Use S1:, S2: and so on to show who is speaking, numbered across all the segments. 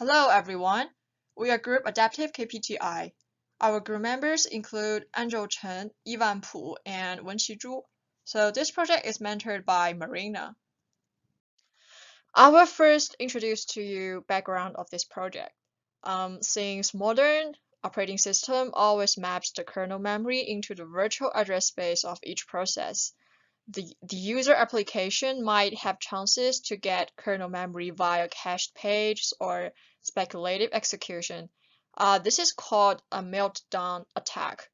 S1: Hello everyone, we are Group Adaptive KPTI. Our group members include Chen, Pu, and Wenqi Zhu. So this project is mentored by Marina. I will first introduce to you background of this project. Since modern operating system always maps the kernel memory into the virtual address space of each process, the user application might have chances to get kernel memory via cached pages or speculative execution. This is called a meltdown attack.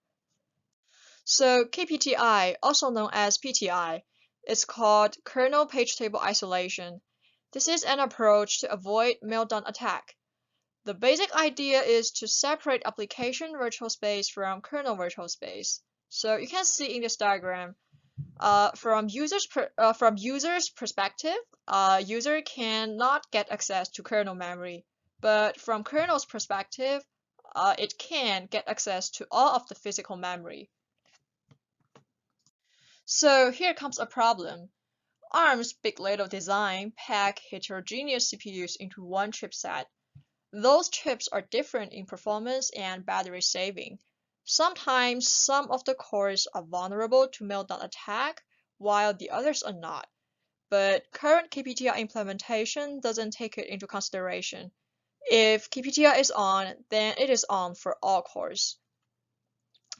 S1: So KPTI, also known as PTI, is called kernel page table isolation. This is an approach to avoid meltdown attack. The basic idea is to separate application virtual space from kernel virtual space. So you can see in this diagram, from users' perspective, user cannot get access to kernel memory, but from kernel's perspective, it can get access to all of the physical memory. So here comes a problem. ARM's big little design pack heterogeneous CPUs into one chipset. Those chips are different in performance and battery saving. Sometimes some of the cores are vulnerable to meltdown attack, while the others are not. But current KPTI implementation doesn't take it into consideration. If KPTI is on, then it is on for all cores.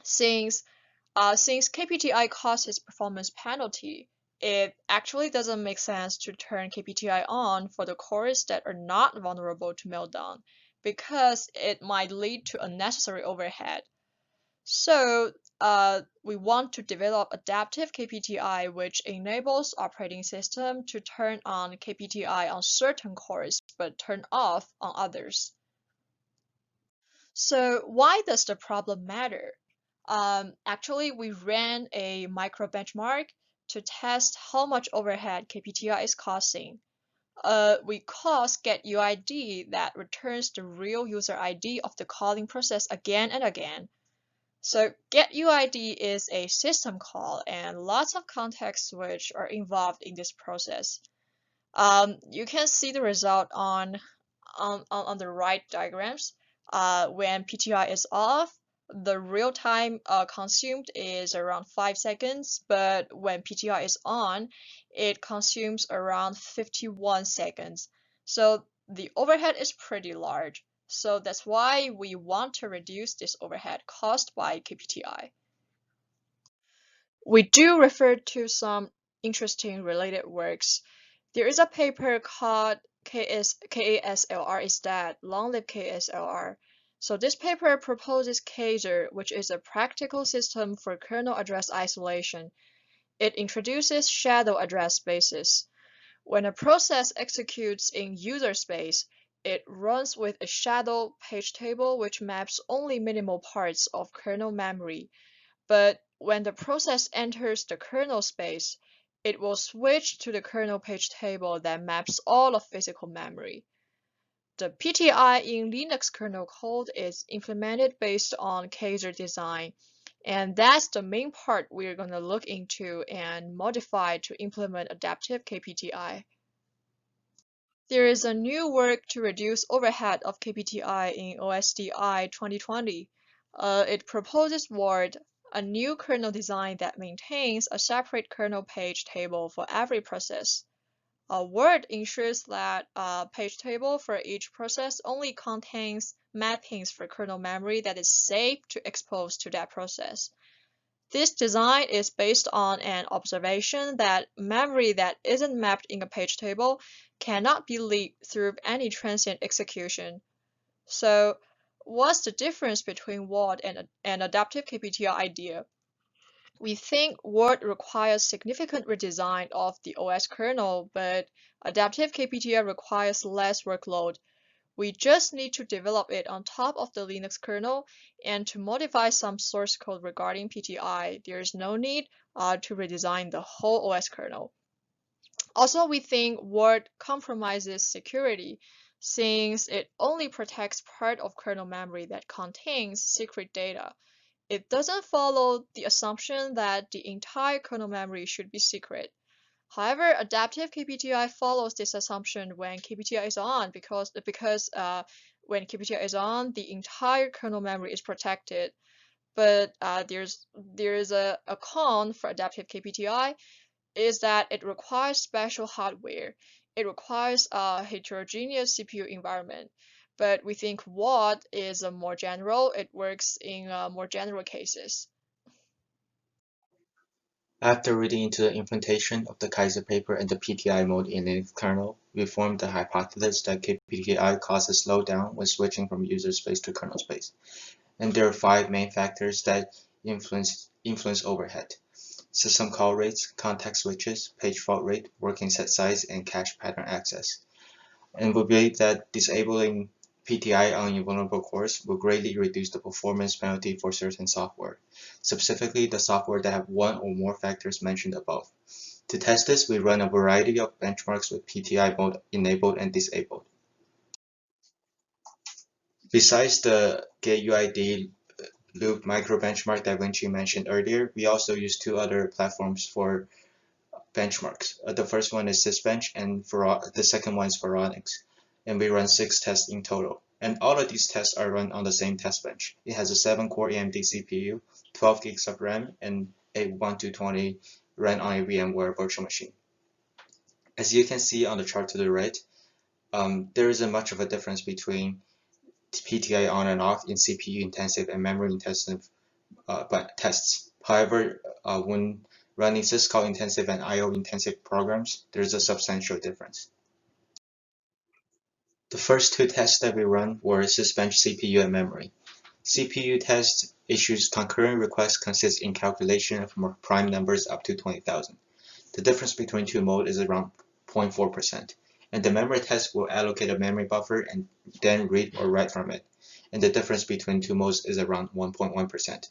S1: Since KPTI causes performance penalty, it actually doesn't make sense to turn KPTI on for the cores that are not vulnerable to meltdown, because it might lead to unnecessary overhead. So we want to develop adaptive KPTI, which enables operating system to turn on KPTI on certain cores, but turn off on others. So why does the problem matter? Actually, we ran a micro benchmark to test how much overhead KPTI is causing. We cause getUID that returns the real user ID of the calling process again and again. So getUID is a system call, and lots of context switch are involved in this process. You can see the result on the right diagrams. When PTI is off, the real time consumed is around 5 seconds, but when PTI is on, it consumes around 51 seconds. So the overhead is pretty large. So that's why we want to reduce this overhead caused by KPTI. We do refer to some interesting related works. There is a paper called KASLR is dead, long live KASLR. So this paper proposes Kaiser, which is a practical system for kernel address isolation. It introduces shadow address spaces. When a process executes in user space, it runs with a shadow page table which maps only minimal parts of kernel memory. But when the process enters the kernel space, it will switch to the kernel page table that maps all of physical memory. The PTI in Linux kernel code is implemented based on Kaiser design, and that's the main part we're going to look into and modify to implement adaptive KPTI. There is a new work to reduce overhead of KPTI in OSDI 2020. It proposes WARD, a new kernel design that maintains a separate kernel page table for every process. WARD ensures that a page table for each process only contains mappings for kernel memory that is safe to expose to that process. This design is based on an observation that memory that isn't mapped in a page table cannot be leaked through any transient execution. So what's the difference between WARD and adaptive KPTI idea? We think WARD requires significant redesign of the OS kernel, but adaptive KPTI requires less workload. We just need to develop it on top of the Linux kernel, and to modify some source code regarding PTI, there is no need to redesign the whole OS kernel. Also, we think WARD compromises security, since it only protects part of kernel memory that contains secret data. It doesn't follow the assumption that the entire kernel memory should be secret. However, adaptive KPTI follows this assumption when KPTI is on because when KPTI is on, the entire kernel memory is protected. But there's a con for adaptive KPTI is that it requires special hardware. It requires a heterogeneous CPU environment. But we think WAD is a more general. It works in more general cases.
S2: After reading into the implementation of the Kaiser paper and the PTI mode in Linux kernel, we formed the hypothesis that KPTI causes slowdown when switching from user space to kernel space. And there are 5 main factors that influence overhead: system call rates, context switches, page fault rate, working set size, and cache pattern access. And we believe that disabling PTI on invulnerable cores will greatly reduce the performance penalty for certain software, specifically the software that have one or more factors mentioned above. To test this, we run a variety of benchmarks with PTI mode enabled and disabled. Besides the GetUID loop micro benchmark that Wenqi mentioned earlier, we also use 2 other platforms for benchmarks. The first one is Sysbench, and the second one is Veronix. And we run 6 tests in total. And all of these tests are run on the same test bench. It has a 7-core AMD CPU, 12 gigs of RAM, and a 1220 run on a VMware virtual machine. As you can see on the chart to the right, there isn't much of a difference between PTI on and off in CPU intensive and memory intensive tests. However, when running syscall intensive and IO intensive programs, there's a substantial difference. The first 2 tests that we run were Sysbench CPU and memory. CPU test issues concurrent requests consist in calculation of prime numbers up to 20,000. The difference between 2 modes is around 0.4%, and the memory test will allocate a memory buffer and then read or write from it, and the difference between 2 modes is around 1.1%.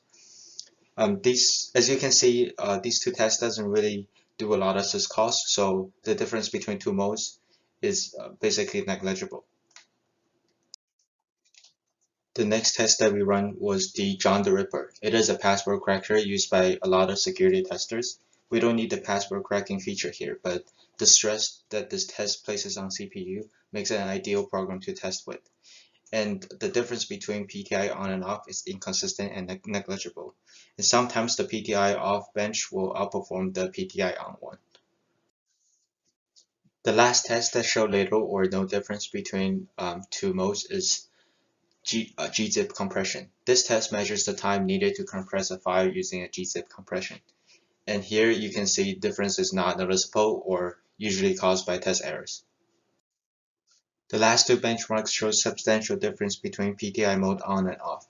S2: As you can see, these 2 tests doesn't really do a lot of syscalls, so the difference between 2 modes is basically negligible. The next test that we run was the John the Ripper. It is a password cracker used by a lot of security testers. We don't need the password cracking feature here, but the stress that this test places on CPU makes it an ideal program to test with. And the difference between PTI on and off is inconsistent and negligible. And sometimes the PTI off bench will outperform the PTI on one. The last test that showed little or no difference between 2 modes is gzip compression. This test measures the time needed to compress a file using a gzip compression. And here you can see difference is not noticeable or usually caused by test errors. The last 2 benchmarks show substantial difference between PTI mode on and off.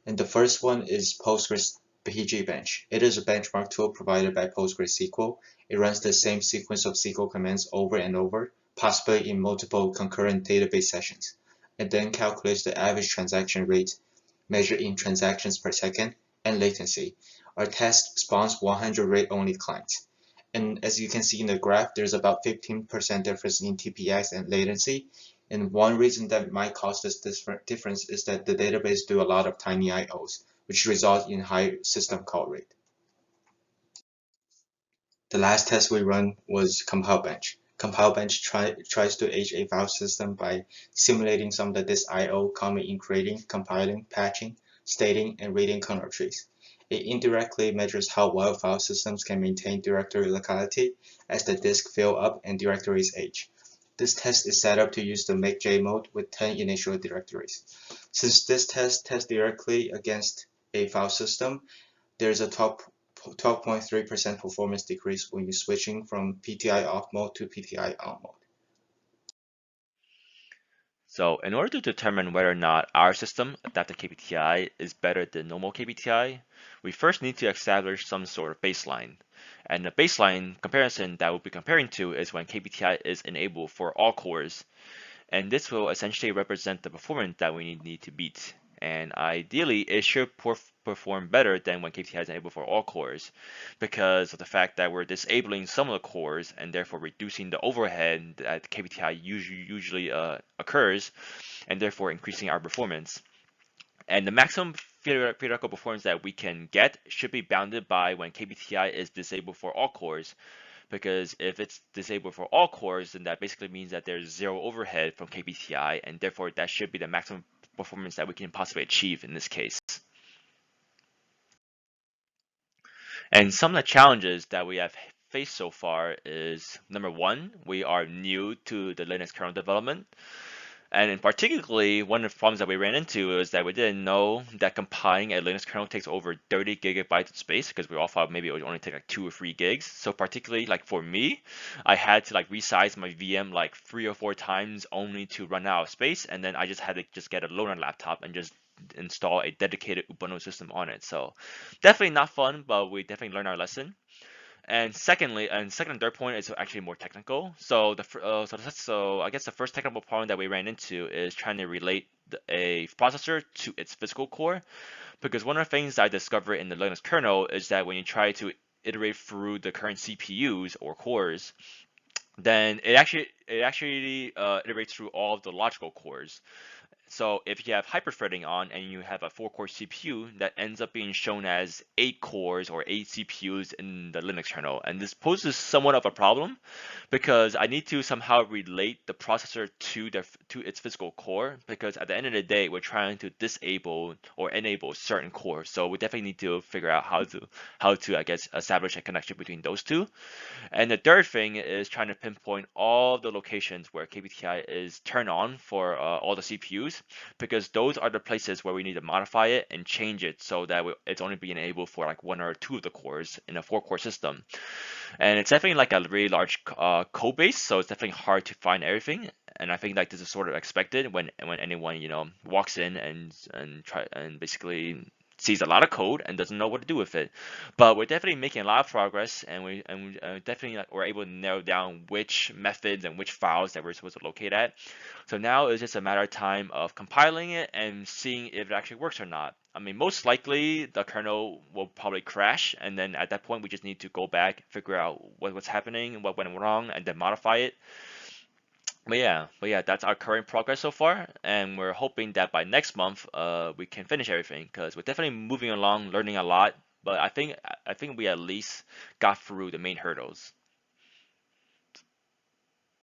S2: And the first one is Postgres pgbench. It is a benchmark tool provided by PostgreSQL. It runs the same sequence of SQL commands over and over, possibly in multiple concurrent database sessions, and then calculates the average transaction rate measured in transactions per second and latency. Our test spawns 100 rate-only clients. And as you can see in the graph, there's about 15% difference in TPS and latency. And one reason that might cause this difference is that the database do a lot of tiny IOs, which result in high system call rate. The last test we run was CompileBench. CompileBench tries to age a file system by simulating some of the disk IO common in creating, compiling, patching, stating, and reading kernel trees. It indirectly measures how well file systems can maintain directory locality as the disk fill up and directories age. This test is set up to use the MakeJ mode with 10 initial directories. Since this test tests directly against a file system, there's a 12.3% performance decrease when you're switching from PTI off mode to PTI on mode.
S3: So in order to determine whether or not our system, Adaptive KPTI, is better than normal KPTI, we first need to establish some sort of baseline. And the baseline comparison that we'll be comparing to is when KPTI is enabled for all cores. And this will essentially represent the performance that we need to beat. And ideally, it should perform better than when KPTI is enabled for all cores, because of the fact that we're disabling some of the cores and therefore reducing the overhead that KPTI usually occurs, and therefore increasing our performance. And the maximum theoretical performance that we can get should be bounded by when KPTI is disabled for all cores, because if it's disabled for all cores, then that basically means that there's zero overhead from KPTI, and therefore that should be the maximum performance that we can possibly achieve in this case. And some of the challenges that we have faced so far is, number one, we are new to the Linux kernel development. And in particularly, one of the problems that we ran into is that we didn't know that compiling a Linux kernel takes over 30 gigabytes of space, because we all thought maybe it would only take like 2 or 3 gigs. So particularly like for me, I had to like resize my VM like 3 or 4 times only to run out of space, and then I just had to just get a loaner laptop and just install a dedicated Ubuntu system on it. So definitely not fun, but we definitely learned our lesson. And secondly, and second and third point is actually more technical. So so I guess the first technical problem that we ran into is trying to relate a processor to its physical core, because one of the things I discovered in the Linux kernel is that when you try to iterate through the current CPUs or cores, then it actually iterates through all of the logical cores. So if you have hyperthreading on and you have a 4-core CPU, that ends up being shown as 8 cores or 8 CPUs in the Linux kernel. And this poses somewhat of a problem, because I need to somehow relate the processor to its physical core, because at the end of the day, we're trying to disable or enable certain cores. So we definitely need to figure out how to I guess establish a connection between those two. And the third thing is trying to pinpoint all the locations where KPTI is turned on for all the CPUs, because those are the places where we need to modify it and change it so that it's only being enabled for like 1 or 2 of the cores in a 4-core system. And it's definitely like a really large code base, so it's definitely hard to find everything. And I think like this is sort of expected when anyone walks in and try and basically sees a lot of code and doesn't know what to do with it. But we're definitely making a lot of progress, and we definitely were able to narrow down which methods and which files that we're supposed to locate at. So now it's just a matter of time of compiling it and seeing if it actually works or not. I mean, most likely the kernel will probably crash, and then at that point we just need to go back, figure out what's happening, what went wrong, and then modify it. But yeah, that's our current progress so far, and we're hoping that by next month, we can finish everything, because we're definitely moving along, learning a lot. But I think we at least got through the main hurdles.